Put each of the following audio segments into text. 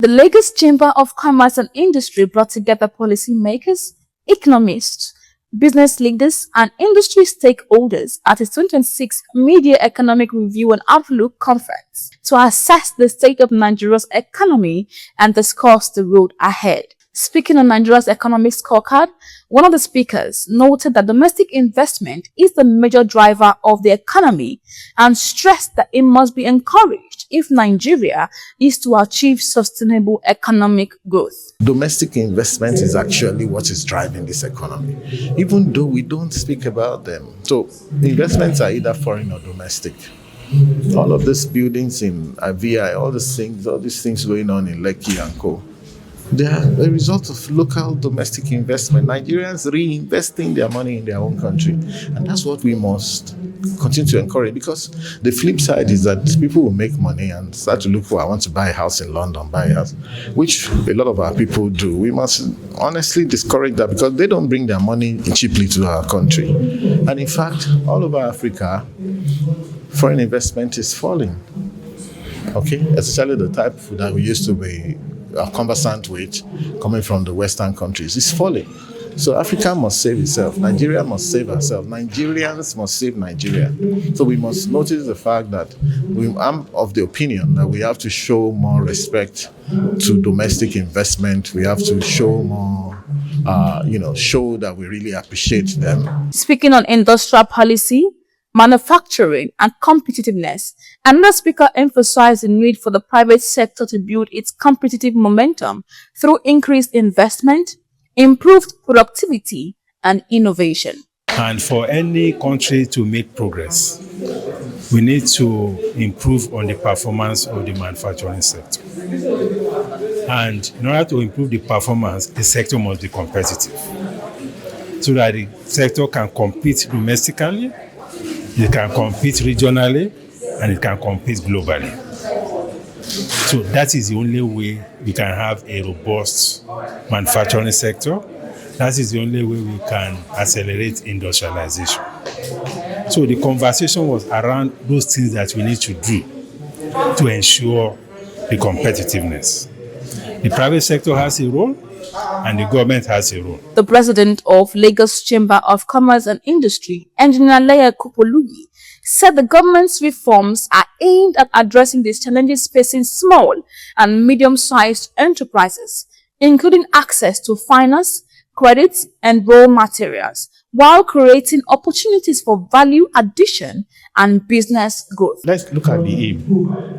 The Lagos Chamber of Commerce and Industry brought together policymakers, economists, business leaders, and industry stakeholders at its 2026 Media Economic Review and Outlook Conference to assess the state of Nigeria's economy and discuss the road ahead. Speaking on Nigeria's economic scorecard, one of the speakers noted that domestic investment is the major driver of the economy and stressed that it must be encouraged if Nigeria is to achieve sustainable economic growth. Domestic investment is actually what is driving this economy, even though we don't speak about them. So investments are either foreign or domestic. All of these buildings in VI, all these things going on in Lcci and Co., they are a result of local domestic investment. Nigerians reinvesting their money in their own country. And that's what we must continue to encourage, because the flip side is that people will make money and start to look for, I want to buy a house in London, buy a house, which a lot of our people do. We must honestly discourage that, because they don't bring their money cheaply to our country. And in fact, all over Africa, foreign investment is falling. Okay, especially the type that we used to be conversant with coming from the Western countries is falling. So Africa must save itself. Nigeria must save herself. Nigerians must save Nigeria. So we must notice the fact that I'm of the opinion that we have to show more respect to domestic investment. We have to show more, show that we really appreciate them. Speaking on industrial policy, manufacturing, and competitiveness, another speaker emphasized the need for the private sector to build its competitive momentum through increased investment, improved productivity, and innovation. And for any country to make progress, we need to improve on the performance of the manufacturing sector. And in order to improve the performance, the sector must be competitive, so that the sector can compete domestically, it can compete regionally, and it can compete globally. So that is the only way we can have a robust manufacturing sector. That is the only way we can accelerate industrialization. So the conversation was around those things that we need to do to ensure the competitiveness. The private sector has a role, and the government has a role. The president of Lagos Chamber of Commerce and Industry, Engineer Lcci, said the government's reforms are aimed at addressing these challenges facing small and medium-sized enterprises, including access to finance, credits, and raw materials, while creating opportunities for value addition and business growth. Let's look at the aim.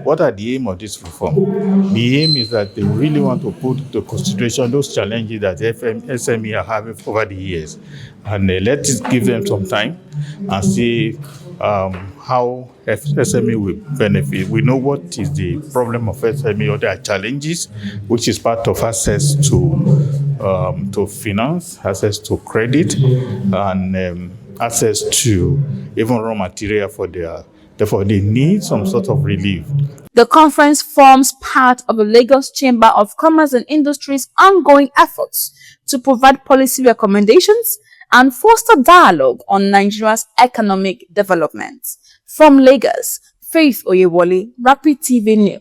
What are the aim of this reform? The aim is that they really want to put into consideration those challenges that SME are having over the years. And let's give them some time and see how SME will benefit. We know what is the problem of SME or their challenges, which is part of access to finance, access to credit, and access to even raw material for therefore they need some sort of relief. The conference forms part of the Lagos Chamber of Commerce and Industry's ongoing efforts to provide policy recommendations and foster dialogue on Nigeria's economic development. From Lagos, Faith Oyewole, RapidTV Network.